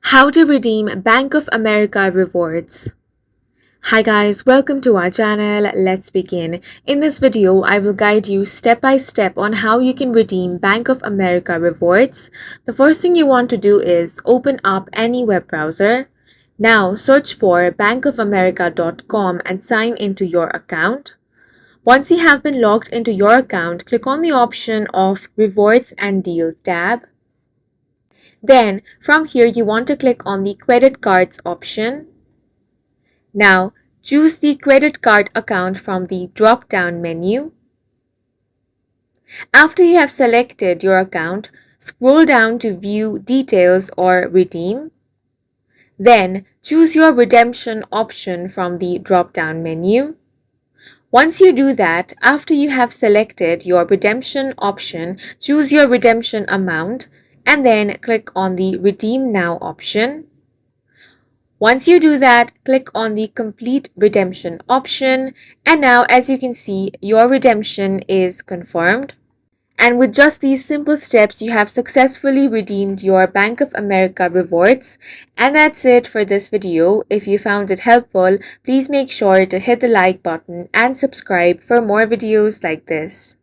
How to redeem Bank of America rewards. Hi guys, welcome to our channel. Let's begin. In this video, I will guide you step by step on how you can redeem Bank of America rewards. The first thing you want to do is open up any web browser. Now search for bankofamerica.com and sign into your account. Once you have been logged into your account, click on the option of Rewards and Deals tab. Then, from here, you want to click on the Credit Cards option. Now, choose the credit card account from the drop-down menu. After you have selected your account, scroll down to View Details or Redeem. Then, choose your redemption option from the drop-down menu. Once you do that, after you have selected your redemption option, choose your redemption amount and then click on the Redeem Now option. Once you do that, click on the Complete Redemption option, and now as you can see, your redemption is confirmed. And with just these simple steps, you have successfully redeemed your Bank of America rewards. And that's it for this video. If you found it helpful, please make sure to hit the like button and subscribe for more videos like this.